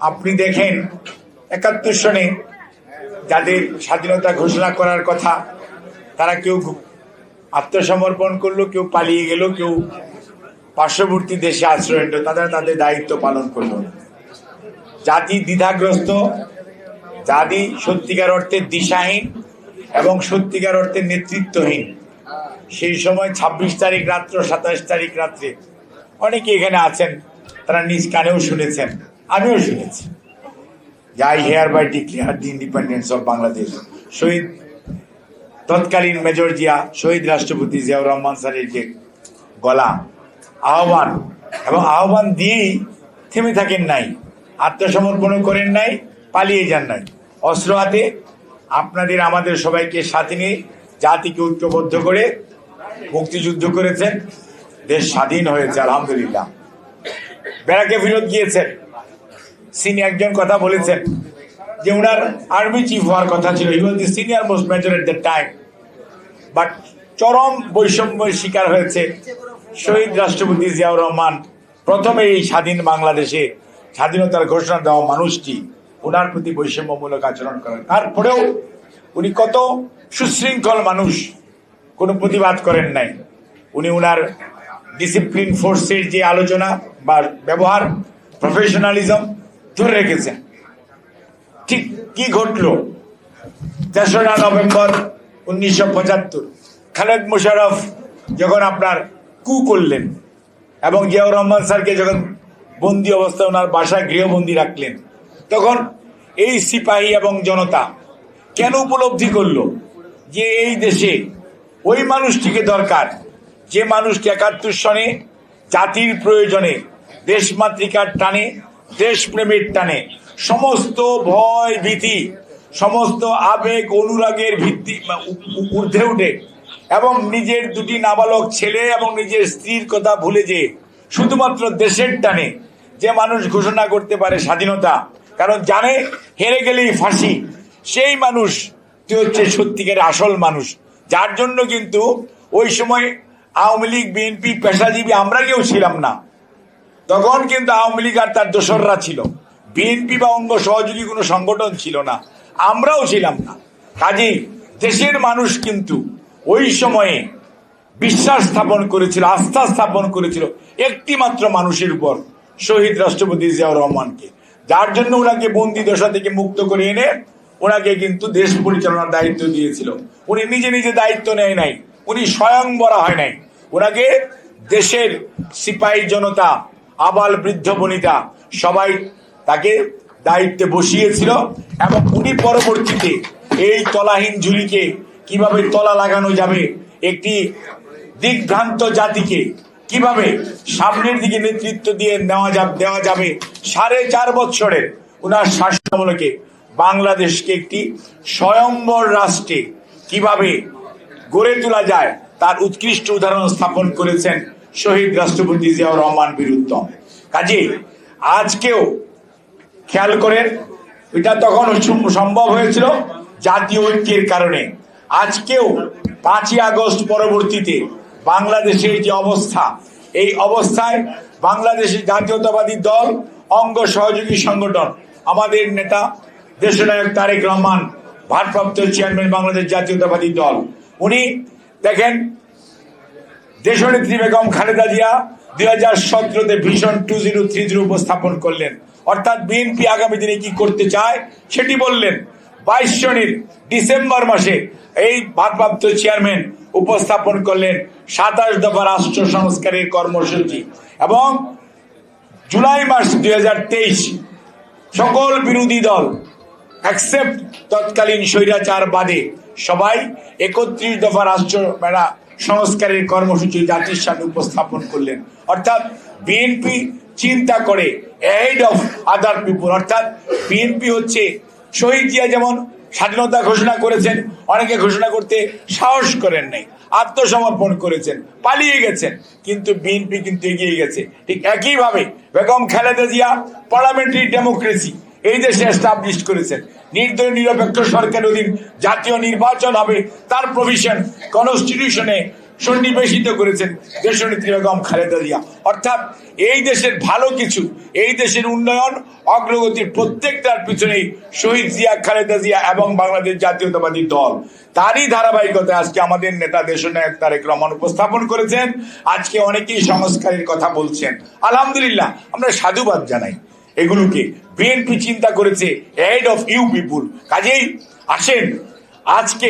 আপনি দেখেন ৭১ সনে যাদের স্বাধীনতা ঘোষণা করার কথা তারা কেউ আত্মসমর্পণ করলো, কেউ পালিয়ে গেল, কেউ পার্শ্ববর্তী দেশে আশ্রয় নিল, তারা তাদের দায়িত্ব পালন করলো না। জাতি দ্বিধাগ্রস্ত, জাতি সত্যিকার অর্থে দিশাহীন এবং সত্যিকার অর্থে নেতৃত্বহীন। সেই সময় ২৬ তারিখ রাত্র, ২৭ তারিখ রাত্রে অনেকে এখানে আছেন, তারা নিজ কানেও শুনেছেন, আমিও শুনেছি। I hereby declare the independence of Bangladesh. শহীদ তৎকালীন মেজর জিয়া, শহীদ রাষ্ট্রপতি জিয়াউর রহমান স্যারের যে গলা আহ্বান, এবং আহ্বান দিয়েই থেমে থাকেন নাই, আত্মসমর্পণ করেন নাই, পালিয়ে যান নাই। অস্ত্র হাতে আপনাদের আমাদের সবাইকে সাথে নিয়ে জাতিকে ঐক্যবদ্ধ করে মুক্তিযুদ্ধ করেছেন, দেশ স্বাধীন হয়েছে আলহামদুলিল্লাহ। ব্যারাকে ফেরত গিয়েছেন। সিনিয়র একজন কথা বলেছেন যে উনার আর্মি চিফ হওয়ার কথা ছিল, he was the senior most major at the time, but চরম বৈষম্যের শিকার হয়েছে শহীদ রাষ্ট্রপতি জিয়াউর রহমান। প্রথমে এই স্বাধীন বাংলাদেশে স্বাধীনতার ঘোষণা দেওয়া মানুষটি, ওনার প্রতি বৈষম্যমূলক আচরণ করেন। তারপরেও উনি কত সুশৃঙ্খল মানুষ, কোনো প্রতিবাদ করেন নাই। উনি ওনার ডিসিপ্লিন ফোর্সের যে আলোচনা বা ব্যবহার, প্রফেশনালিজম ধরে রেখেছেন। ঠিক কি ঘটল? ৩রা নভেম্বর ১৯৭৫ খালেদ মোশাররফ যখন আপনার কু করলেন এবং জিয়াউর রহমান স্যারকে যখন বন্দি অবস্থায় ওনার বাসায় গৃহবন্দী রাখলেন, তখন এই সিপাহী এবং জনতা কেন উপলব্ধি করলো যে এই দেশে ওই মানুষটিকে দরকার, যে মানুষটি ৭১ সনে জাতির প্রয়োজনে, দেশমাতৃকার টানে, দেশপ্রেমের টানে সমস্ত ভয় ভীতি, সমস্ত আবেগ অনুরাগের ভিত্তি ঊর্ধ্বে উঠে এবং নিজের দুটি নাবালক ছেলে এবং নিজের স্ত্রীর কথা ভুলে যে শুধুমাত্র দেশের টানে যে মানুষ ঘোষণা করতে পারে স্বাধীনতা, কারণ জানে হেরে গেলেই ফাঁসি, সেই মানুষ হচ্ছে সত্যিকারের আসল মানুষ। যার জন্য কিন্তু ওই সময় আওয়ামী লীগ, বিএনপি, পেশাজীবী আমরা কেউ ছিলাম না। তখন কিন্তু আওয়ামী লীগ আর তার দোসররা ছিল, বিএনপি বা অঙ্গ সহযোগী কোনো সংগঠন ছিল না, আমরাও ছিলাম না। কাজেই দেশের মানুষ কিন্তু ওই সময়ে বিশ্বাস স্থাপন করেছিল, আস্থা স্থাপন করেছিল একটি মাত্র মানুষের উপর, শহীদ রাষ্ট্রপতি জিয়াউর রহমানকে। যার জন্য ওনাকে বন্দি দশা থেকে মুক্ত করে এনে ওনাকে কিন্তু দেশ পরিচালনার দায়িত্ব দিয়েছিল। উনি নিজে নিজে দায়িত্ব নেয় নাই, উনি স্বয়ং বলা হয় নাই, ওনাকে দেশের সিপাহী জনতা, আবাল বৃদ্ধ বনিতা সবাই তাকে দায়িত্বে বসিয়েছিল। এবং উনি পরবর্তীতে এই তলাহীন ঝুলিকে কিভাবে তলা লাগানো যাবে, একটি দিগ্ভ্রান্ত জাতিকে কিভাবে সামনের দিকে নেতৃত্ব দিয়ে দেওয়া যাবে, ৪.৫ বছরের ওনার শাসনামলকে বাংলাদেশকে একটি স্বয়ম্বর রাষ্ট্রে কিভাবে গড়ে তোলা যায় তার উৎকৃষ্ট উদাহরণ স্থাপন করেছেন শহীদ রাষ্ট্রপতি জিয়াউর রহমান বীরুত্তম। কাজেই আজকেও খেয়াল করেন, এটা তখন সম্ভব হয়েছিল জাতীয় ঐক্যের কারণে। আজকেও ৫ই আগস্ট পরবর্তীতে বাংলাদেশের যে অবস্থা, এই অবস্থায় বাংলাদেশের জাতীয়তাবাদী দল, অঙ্গ সহযোগী সংগঠন, আমাদের নেতা দেশনায়ক তারেক রহমান, ভারপ্রাপ্ত চেয়ারম্যান বাংলাদেশ জাতীয়তাবাদী দল, উনি দেখেন দেশনেত্রী বেগম খালেদা জিয়া ২০১৭-তে ভিশন 2030 উপস্থাপন করলেন, অর্থাৎ বিএনপি আগামী দিনে কি করতে চায় সেটি বললেন। ২২ সনের ডিসেম্বর মাসে এই ভারপ্রাপ্ত চেয়ারম্যান উপস্থাপন করলেন ২৭ দফা রাষ্ট্র সংস্কারের কর্মসূচি, এবং জুলাই মাস ২০২৩ সকল বিরোধী দল অ্যাকসেপ্ট তৎকালীন স্বৈরাচার বাদে সবাই ৩১ দফা রাষ্ট্র সংস্কারের কর্মসূচি জাতির সামনে উপস্থাপন করলেন। অর্থাৎ বিএনপি চিন্তা করে এহেড অফ আদার পিপল, অর্থাৎ বিএনপি হচ্ছে শহীদ জিয়া যেমন স্বাধীনতা ঘোষণা করেছেন, অনেকে ঘোষণা করতে সাহস করেন নাই, আত্মসমর্পণ করেছেন, পালিয়ে গেছেন, কিন্তু বিএনপি কিন্তু এগিয়ে গেছে। ঠিক একইভাবে বেগম খালেদা জিয়া পার্লামেন্টারি ডেমোক্রেসি এই দেশে এস্টাবলিশ করেছেন, নির্দলীয় নিরপেক্ষ সরকারের অধীন জাতীয় নির্বাচন হবে, তার প্রভিশন কনস্টিটিউশনে সন্নিবেশিত করেছেন দেশনেত্রী বেগম খালেদা জিয়া। অর্থাৎ এই দেশের ভালো কিছু, এই দেশের উন্নয়ন অগ্রগতির প্রত্যেকটার পিছনেই শহীদ জিয়া, খালেদা জিয়া এবং বাংলাদেশ জাতীয়তাবাদী দল। তারই ধারাবাহিকতায় আজকে আমাদের নেতা দেশনায়ক তারেক রহমান উপস্থাপন করেছেন। আজকে অনেকেই সংস্কারের কথা বলছেন, আলহামদুলিল্লাহ, আমরা সাধুবাদ জানাই। এগুলোকে বিএনপি চিন্তা করেছে হেড অফ ইউ পিপুল। কাজেই আসেন, আজকে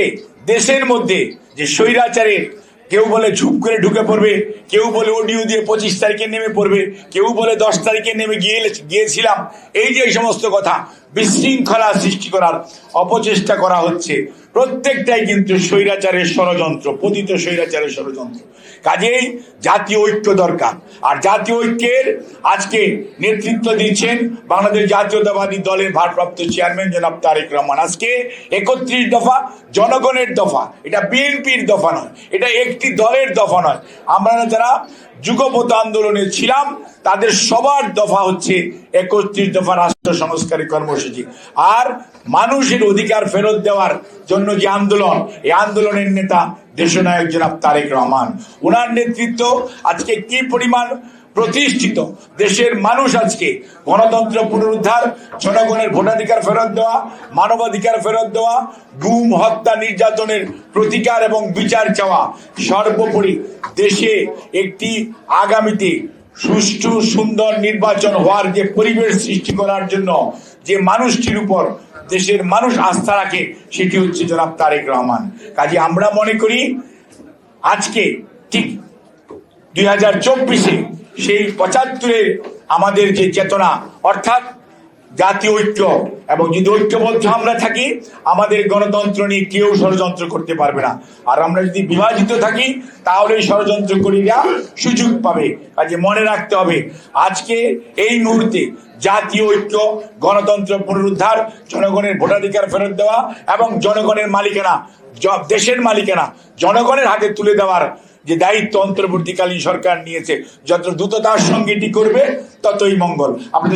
দেশের মধ্যে যে স্বৈরাচারের কেউ বলে ঝুপ করে ঢুকে পড়বে, কেউ বলে অডিও দিয়ে 25 তারিখে নেমে পড়বে, কেউ বলে 10 তারিখে নেমে গিয়েছিলাম, এই যে সমস্ত কথা বিশৃঙ্খলা সৃষ্টি করার অপচেষ্টা করা হচ্ছে, প্রত্যেকটাই কিন্তু স্বৈরাচারের ষড়যন্ত্র, পতিত স্বৈরাচারের ষড়যন্ত্র। কাজেই জাতীয় ঐক্য দরকার। আর জাতীয় ঐক্যের আজকে নেতৃত্ব দিচ্ছেন বাংলাদেশ জাতীয়তাবাদী দলের ভারপ্রাপ্ত চেয়ারম্যান জনাব তারেক রহমান। আজকে 31 দফা জনগণের দফা, এটা বিএনপির দফা নয়, এটা একটি দলের দফা নয়। আমরা যারা যুগপৎ আন্দোলনে ছিলাম তাদের সবার দফা হচ্ছে 31 দফা রাষ্ট্র সংস্কারের কর্মসূচি। আর মানুষের অধিকার ফেরত দেওয়ার জন্য যে আন্দোলন, এই আন্দোলনের নেতা দেশনায়ক জনাব তারেক রহমান, ওনার নেতৃত্ব আজকে কি পরিমাণ প্রতিষ্ঠিত। দেশের মানুষ আজকে গণতন্ত্র পুনরুদ্ধার, জনগণের ভোটাধিকার ফেরত দেওয়া, মানবাধিকার ফেরত দেওয়া, গুম, হত্যা, নির্যাতনের প্রতিকার এবং বিচার চাওয়া, সর্বোপরি দেশে একটি আগামীতে সুষ্ঠু সুন্দর নির্বাচন হওয়ার যে পরিবেশ সৃষ্টি করার জন্য যে মানুষটির উপর দেশের মানুষ আস্থা রাখে, সেটি হচ্ছে জনাব তারেক রহমান। কাজে আমরা মনে করি আজকে ঠিক 2024-এ সেই 75-এর আমাদের যে চেতনা, অর্থাৎ জাতীয় ঐক্য, এবং যদি ঐক্যবদ্ধ আমরা থাকি আমাদের গণতন্ত্র নিয়ে কেউ ষড়যন্ত্র করতে পারবে না। আর আমরা যদি বিভাজিত থাকি তাহলে ষড়যন্ত্রকারীরা সুযোগ পাবে। কাজে মনে রাখতে হবে আজকে এই মুহূর্তে জাতীয় ঐক্য, গণতন্ত্র পুনরুদ্ধার, জনগণের ভোটাধিকার ফেরত দেওয়া এবং জনগণের মালিকানা, দেশের মালিকানা জনগণের হাতে তুলে দেওয়ার যে দায়িত্ব অন্তর্বর্তীকালীন সরকার নিয়েছে, যত দ্রুততার সঙ্গে এটি করবে ততই মঙ্গল। আপনাদের